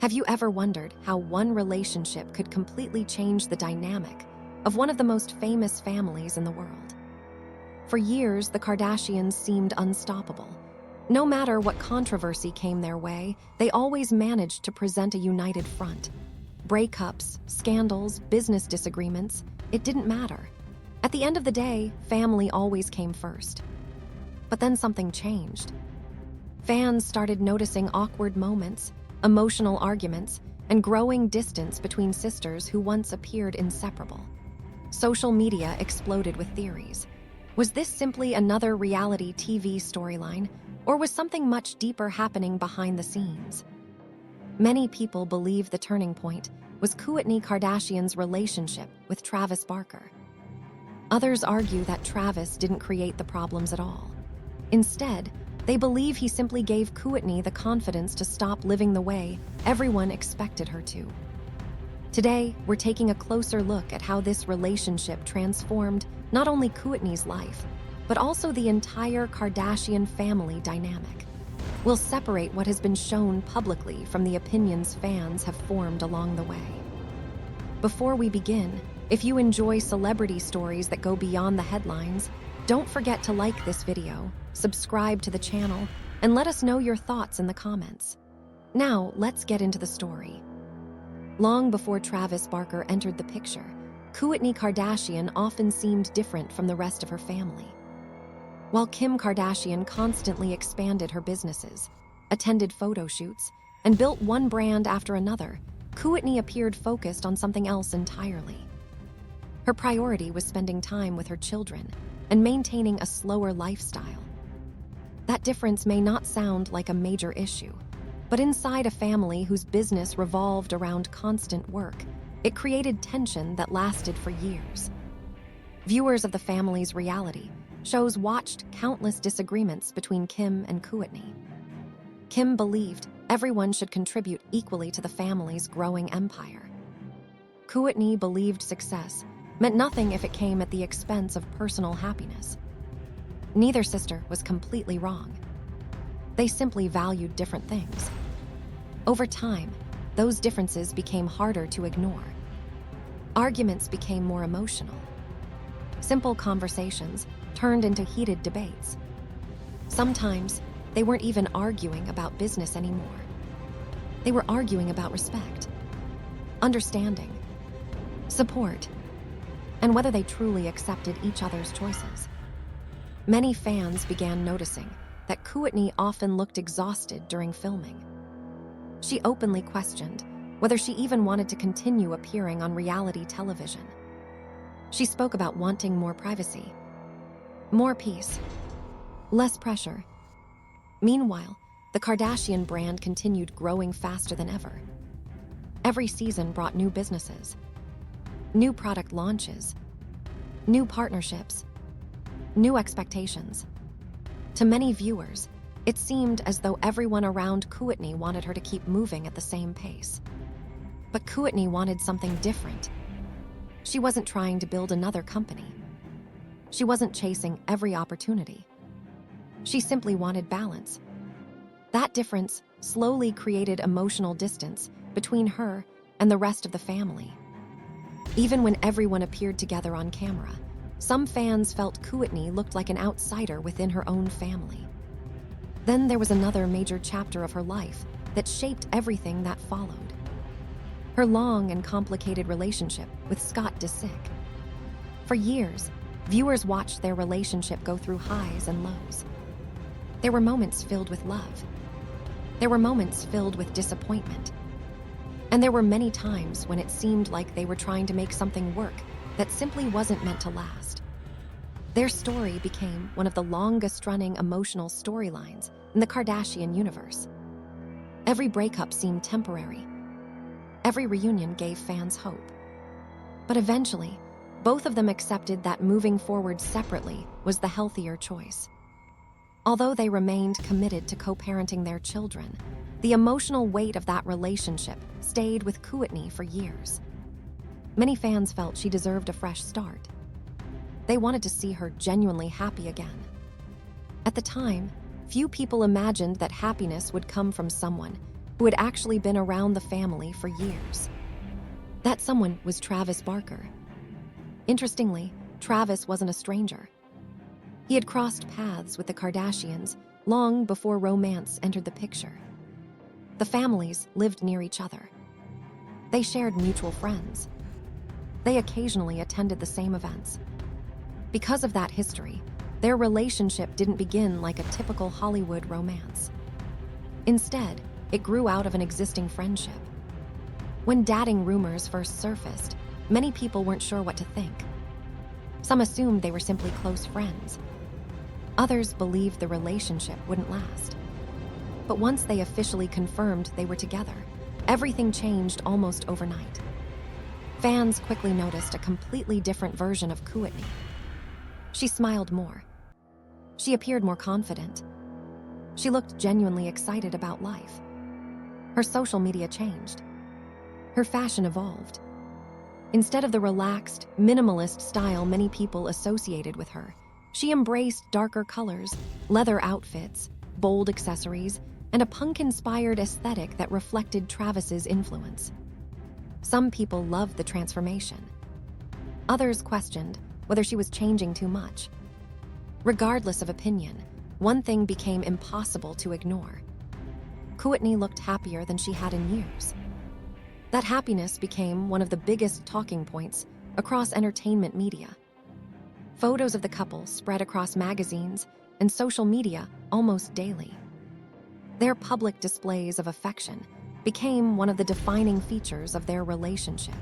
Have you ever wondered how one relationship could completely change the dynamic of one of the most famous families in the world? For years, the Kardashians seemed unstoppable. No matter what controversy came their way, they always managed to present a united front. Breakups, scandals, business disagreements, it didn't matter. At the end of the day, family always came first. But then something changed. Fans started noticing awkward moments, emotional arguments, and growing distance between sisters who once appeared inseparable. Social media exploded with theories. Was this simply another reality TV storyline, or was something much deeper happening behind the scenes? Many people believe the turning point was Kourtney Kardashian's relationship with Travis Barker. Others argue that Travis didn't create the problems at all. Instead, they believe he simply gave Kourtney the confidence to stop living the way everyone expected her to. Today, we're taking a closer look at how this relationship transformed not only Kourtney's life, but also the entire Kardashian family dynamic. We'll separate what has been shown publicly from the opinions fans have formed along the way. Before we begin, if you enjoy celebrity stories that go beyond the headlines, don't forget to like this video, subscribe to the channel, and let us know your thoughts in the comments. Now, let's get into the story. Long before Travis Barker entered the picture, Kourtney Kardashian often seemed different from the rest of her family. While Kim Kardashian constantly expanded her businesses, attended photo shoots, and built one brand after another, Kourtney appeared focused on something else entirely. Her priority was spending time with her children and maintaining a slower lifestyle. That difference may not sound like a major issue, but inside a family whose business revolved around constant work, it created tension that lasted for years. Viewers of the family's reality shows watched countless disagreements between Kim and Kourtney. Kim believed everyone should contribute equally to the family's growing empire. Kourtney believed success meant nothing if it came at the expense of personal happiness. Neither sister was completely wrong. They simply valued different things. Over time, those differences became harder to ignore. Arguments became more emotional. Simple conversations turned into heated debates. Sometimes, they weren't even arguing about business anymore. They were arguing about respect, understanding, support, and whether they truly accepted each other's choices. Many fans began noticing that Kourtney often looked exhausted during filming. She openly questioned whether she even wanted to continue appearing on reality television. She spoke about wanting more privacy, more peace, less pressure. Meanwhile, the Kardashian brand continued growing faster than ever. Every season brought new businesses, new product launches, new partnerships, new expectations. To many viewers, it seemed as though everyone around Kourtney wanted her to keep moving at the same pace. But Kourtney wanted something different. She wasn't trying to build another company. She wasn't chasing every opportunity. She simply wanted balance. That difference slowly created emotional distance between her and the rest of the family. Even when everyone appeared together on camera, some fans felt Kourtney looked like an outsider within her own family. Then there was another major chapter of her life that shaped everything that followed. Her long and complicated relationship with Scott Disick. For years, viewers watched their relationship go through highs and lows. There were moments filled with love. There were moments filled with disappointment. And there were many times when it seemed like they were trying to make something work that simply wasn't meant to last. Their story became one of the longest-running emotional storylines in the Kardashian universe. Every breakup seemed temporary. Every reunion gave fans hope. But eventually, both of them accepted that moving forward separately was the healthier choice. Although they remained committed to co-parenting their children, the emotional weight of that relationship stayed with Kourtney for years. Many fans felt she deserved a fresh start. They wanted to see her genuinely happy again. At the time, few people imagined that happiness would come from someone who had actually been around the family for years. That someone was Travis Barker. Interestingly, Travis wasn't a stranger. He had crossed paths with the Kardashians long before romance entered the picture. The families lived near each other. They shared mutual friends. They occasionally attended the same events. Because of that history, their relationship didn't begin like a typical Hollywood romance. Instead, it grew out of an existing friendship. When dating rumors first surfaced, many people weren't sure what to think. Some assumed they were simply close friends. Others believed the relationship wouldn't last. But once they officially confirmed they were together, everything changed almost overnight. Fans quickly noticed a completely different version of Kourtney. She smiled more. She appeared more confident. She looked genuinely excited about life. Her social media changed. Her fashion evolved. Instead of the relaxed, minimalist style many people associated with her, she embraced darker colors, leather outfits, bold accessories, and a punk-inspired aesthetic that reflected Travis's influence. Some people loved the transformation. Others questioned whether she was changing too much. Regardless of opinion, one thing became impossible to ignore. Kourtney looked happier than she had in years. That happiness became one of the biggest talking points across entertainment media. Photos of the couple spread across magazines and social media almost daily. Their public displays of affection became one of the defining features of their relationship.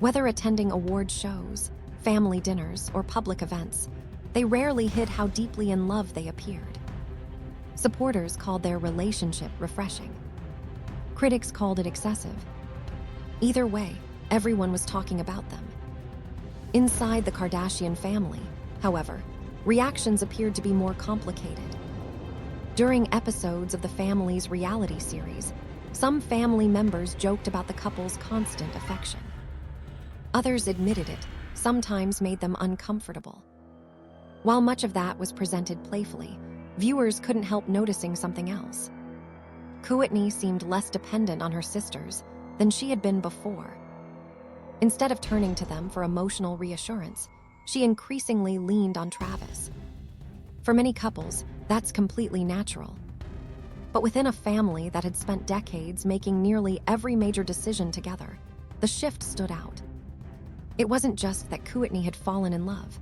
Whether attending award shows, family dinners, or public events, they rarely hid how deeply in love they appeared. Supporters called their relationship refreshing. Critics called it excessive. Either way, everyone was talking about them. Inside the Kardashian family, however, reactions appeared to be more complicated. During episodes of the family's reality series, some family members joked about the couple's constant affection. Others admitted it, sometimes made them uncomfortable. While much of that was presented playfully, viewers couldn't help noticing something else. Kourtney seemed less dependent on her sisters than she had been before. Instead of turning to them for emotional reassurance, she increasingly leaned on Travis. For many couples, that's completely natural. But within a family that had spent decades making nearly every major decision together, the shift stood out. It wasn't just that Kourtney had fallen in love.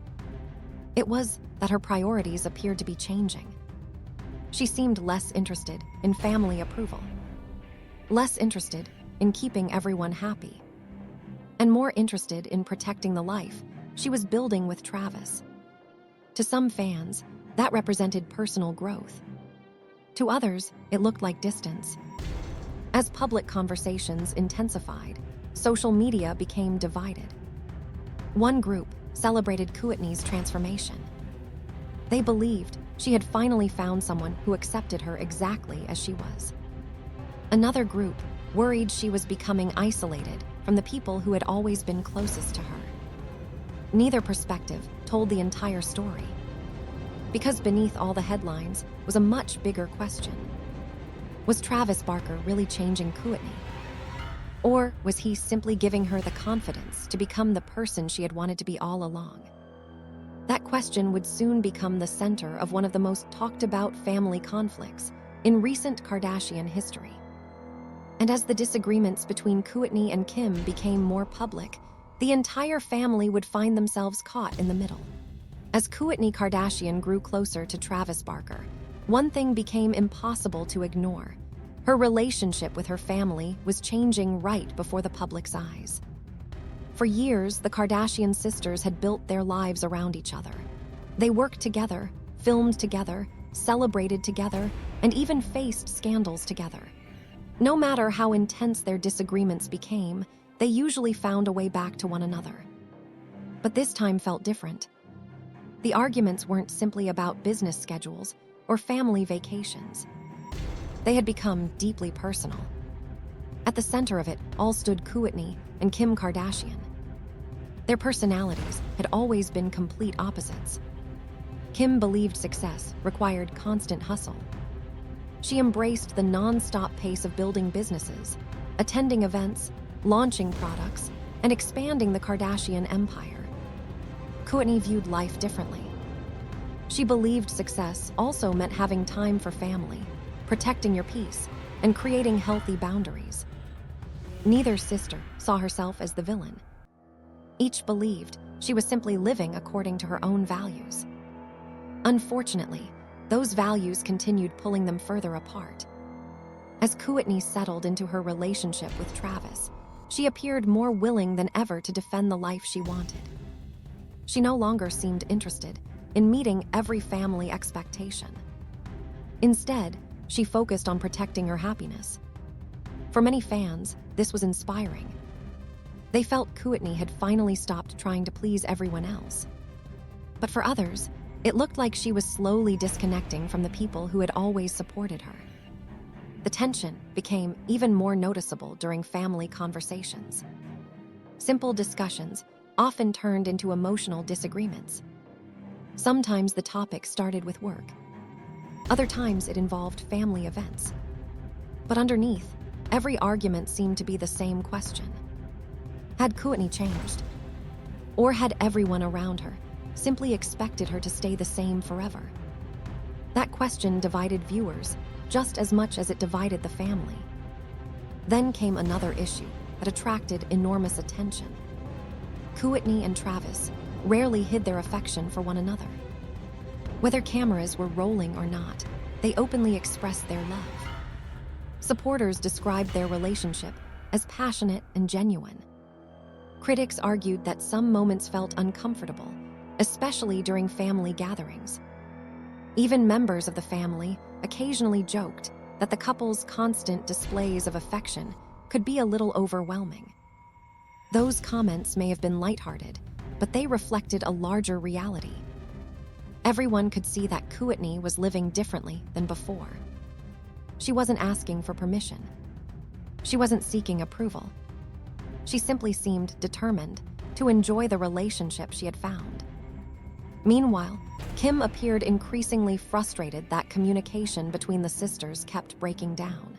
It was that her priorities appeared to be changing. She seemed less interested in family approval, less interested in keeping everyone happy, and more interested in protecting the life she was building with Travis. To some fans, that represented personal growth. To others, it looked like distance. As public conversations intensified, social media became divided. One group celebrated Kourtney's transformation. They believed she had finally found someone who accepted her exactly as she was. Another group worried she was becoming isolated from the people who had always been closest to her. Neither perspective told the entire story, because beneath all the headlines was a much bigger question. Was Travis Barker really changing Kourtney? Or was he simply giving her the confidence to become the person she had wanted to be all along? That question would soon become the center of one of the most talked about family conflicts in recent Kardashian history. And as the disagreements between Kourtney and Kim became more public, the entire family would find themselves caught in the middle. As Kourtney Kardashian grew closer to Travis Barker, one thing became impossible to ignore. Her relationship with her family was changing right before the public's eyes. For years, the Kardashian sisters had built their lives around each other. They worked together, filmed together, celebrated together, and even faced scandals together. No matter how intense their disagreements became, they usually found a way back to one another. But this time felt different. The arguments weren't simply about business schedules or family vacations. They had become deeply personal. At the center of it all stood Kourtney and Kim Kardashian. Their personalities had always been complete opposites. Kim believed success required constant hustle. She embraced the non-stop pace of building businesses, attending events, launching products, and expanding the Kardashian empire. Kourtney viewed life differently. She believed success also meant having time for family, protecting your peace, and creating healthy boundaries. Neither sister saw herself as the villain. Each believed she was simply living according to her own values. Unfortunately, those values continued pulling them further apart. As Kourtney settled into her relationship with Travis, she appeared more willing than ever to defend the life she wanted. She no longer seemed interested in meeting every family expectation. Instead, she focused on protecting her happiness. For many fans, this was inspiring. They felt Kourtney had finally stopped trying to please everyone else. But for others, it looked like she was slowly disconnecting from the people who had always supported her. The tension became even more noticeable during family conversations. Simple discussions often turned into emotional disagreements. Sometimes the topic started with work. Other times it involved family events. But underneath, every argument seemed to be the same question. Had Kourtney changed? Or had everyone around her simply expected her to stay the same forever? That question divided viewers just as much as it divided the family. Then came another issue that attracted enormous attention. Kourtney and Travis rarely hid their affection for one another. Whether cameras were rolling or not, they openly expressed their love. Supporters described their relationship as passionate and genuine. Critics argued that some moments felt uncomfortable, especially during family gatherings. Even members of the family occasionally joked that the couple's constant displays of affection could be a little overwhelming. Those comments may have been lighthearted, but they reflected a larger reality. Everyone could see that Kourtney was living differently than before. She wasn't asking for permission. She wasn't seeking approval. She simply seemed determined to enjoy the relationship she had found. Meanwhile, Kim appeared increasingly frustrated that communication between the sisters kept breaking down.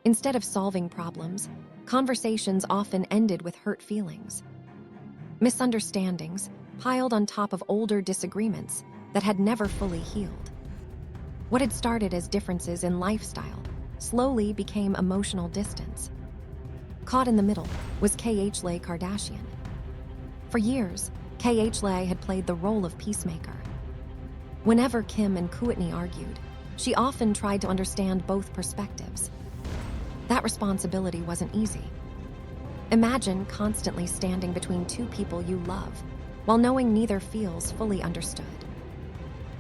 Instead of solving problems, conversations often ended with hurt feelings. Misunderstandings piled on top of older disagreements that had never fully healed. What had started as differences in lifestyle slowly became emotional distance. Caught in the middle was Khloe Kardashian. For years, Khloe had played the role of peacemaker. Whenever Kim and Kourtney argued, she often tried to understand both perspectives. That responsibility wasn't easy. Imagine constantly standing between two people you love, while knowing neither feels fully understood.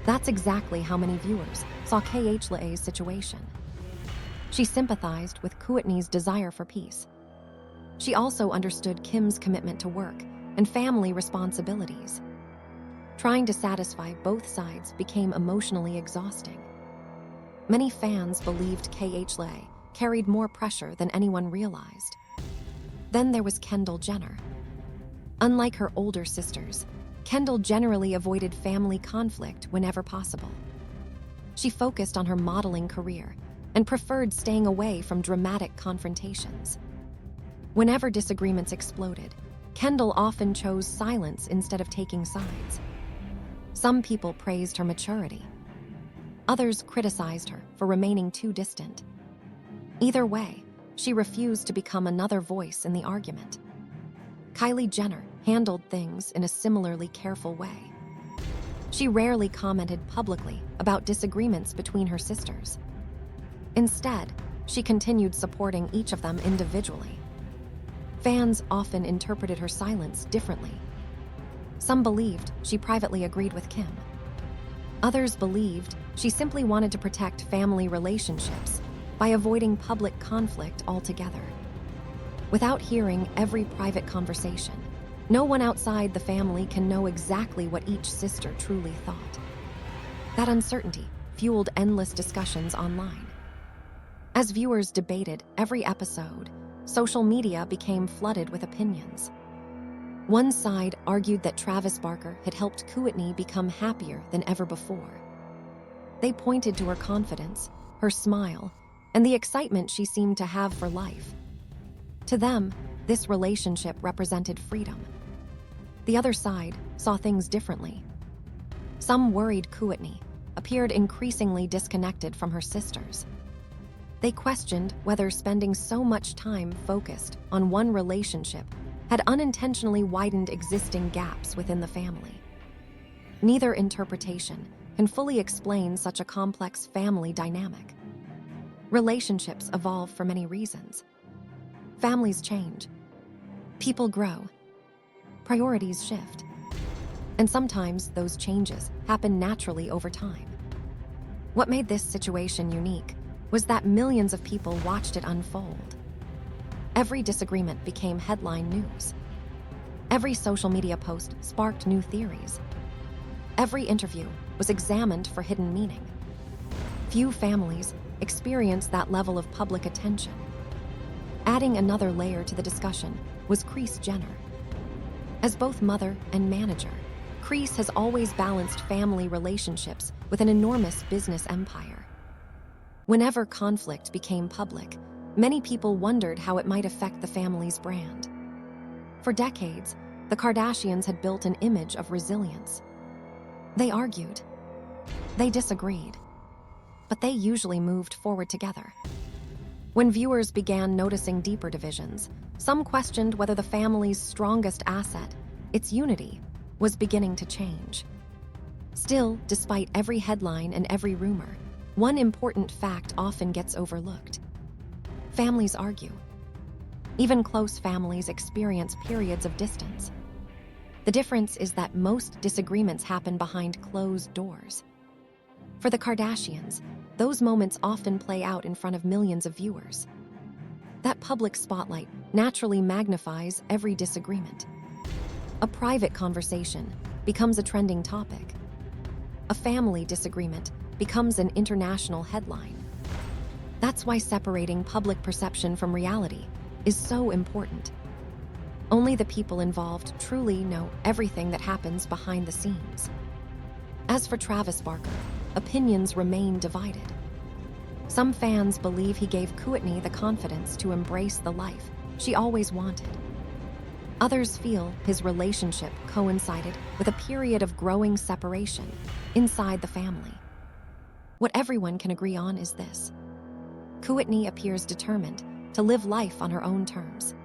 That's exactly how many viewers saw Khloe's situation. She sympathized with Kourtney's desire for peace. She also understood Kim's commitment to work and family responsibilities. Trying to satisfy both sides became emotionally exhausting. Many fans believed Khloe carried more pressure than anyone realized. Then there was Kendall Jenner. Unlike her older sisters, Kendall generally avoided family conflict whenever possible. She focused on her modeling career and preferred staying away from dramatic confrontations. Whenever disagreements exploded, Kendall often chose silence instead of taking sides. Some people praised her maturity. Others criticized her for remaining too distant. Either way, she refused to become another voice in the argument. Kylie Jenner handled things in a similarly careful way. She rarely commented publicly about disagreements between her sisters. Instead, she continued supporting each of them individually. Fans often interpreted her silence differently. Some believed she privately agreed with Kim. Others believed she simply wanted to protect family relationships by avoiding public conflict altogether. Without hearing every private conversation, no one outside the family can know exactly what each sister truly thought. That uncertainty fueled endless discussions online. As viewers debated every episode, social media became flooded with opinions. One side argued that Travis Barker had helped Kourtney become happier than ever before. They pointed to her confidence, her smile, and the excitement she seemed to have for life. To them, this relationship represented freedom. The other side saw things differently. Some worried Kourtney appeared increasingly disconnected from her sisters. They questioned whether spending so much time focused on one relationship had unintentionally widened existing gaps within the family. Neither interpretation can fully explain such a complex family dynamic. Relationships evolve for many reasons. Families change. People grow. Priorities shift. And sometimes those changes happen naturally over time. What made this situation unique was that millions of people watched it unfold. Every disagreement became headline news. Every social media post sparked new theories. Every interview was examined for hidden meaning. Few families experienced that level of public attention. Adding another layer to the discussion was Kris Jenner. As both mother and manager, Kris has always balanced family relationships with an enormous business empire. Whenever conflict became public, many people wondered how it might affect the family's brand. For decades, the Kardashians had built an image of resilience. They argued. They disagreed. But they usually moved forward together. When viewers began noticing deeper divisions, some questioned whether the family's strongest asset, its unity, was beginning to change. Still, despite every headline and every rumor, one important fact often gets overlooked. Families argue. Even close families experience periods of distance. The difference is that most disagreements happen behind closed doors. For the Kardashians, those moments often play out in front of millions of viewers. That public spotlight naturally magnifies every disagreement. A private conversation becomes a trending topic. A family disagreement becomes an international headline. That's why separating public perception from reality is so important. Only the people involved truly know everything that happens behind the scenes. As for Travis Barker, opinions remain divided. Some fans believe he gave Kourtney the confidence to embrace the life she always wanted. Others feel his relationship coincided with a period of growing separation inside the family. What everyone can agree on is this: Kourtney appears determined to live life on her own terms.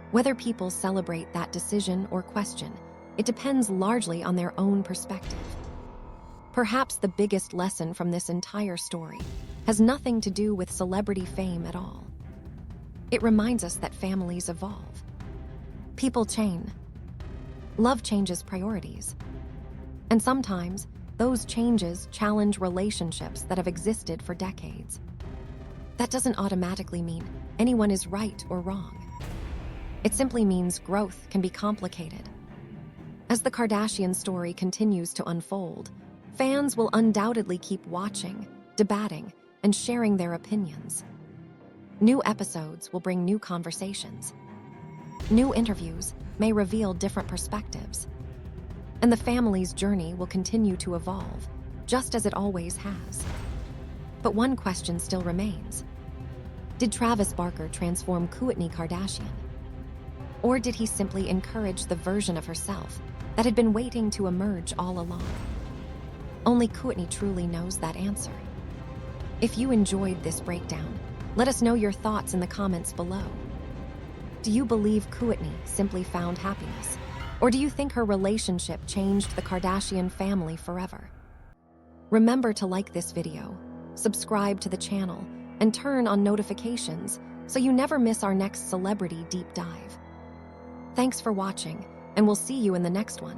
Whether people celebrate that decision or question, it depends largely on their own perspective. Perhaps the biggest lesson from this entire story has nothing to do with celebrity fame at all. It reminds us that families evolve. People change. Love changes priorities. And sometimes, those changes challenge relationships that have existed for decades. That doesn't automatically mean anyone is right or wrong. It simply means growth can be complicated. As the Kardashian story continues to unfold, fans will undoubtedly keep watching, debating, and sharing their opinions. New episodes will bring new conversations. New interviews may reveal different perspectives. And the family's journey will continue to evolve, just as it always has. But one question still remains. Did Travis Barker transform Kourtney Kardashian? Or did he simply encourage the version of herself that had been waiting to emerge all along? Only Kourtney truly knows that answer. If you enjoyed this breakdown, let us know your thoughts in the comments below. Do you believe Kourtney simply found happiness? Or do you think her relationship changed the Kardashian family forever? Remember to like this video, subscribe to the channel, and turn on notifications so you never miss our next celebrity deep dive. Thanks for watching, and we'll see you in the next one.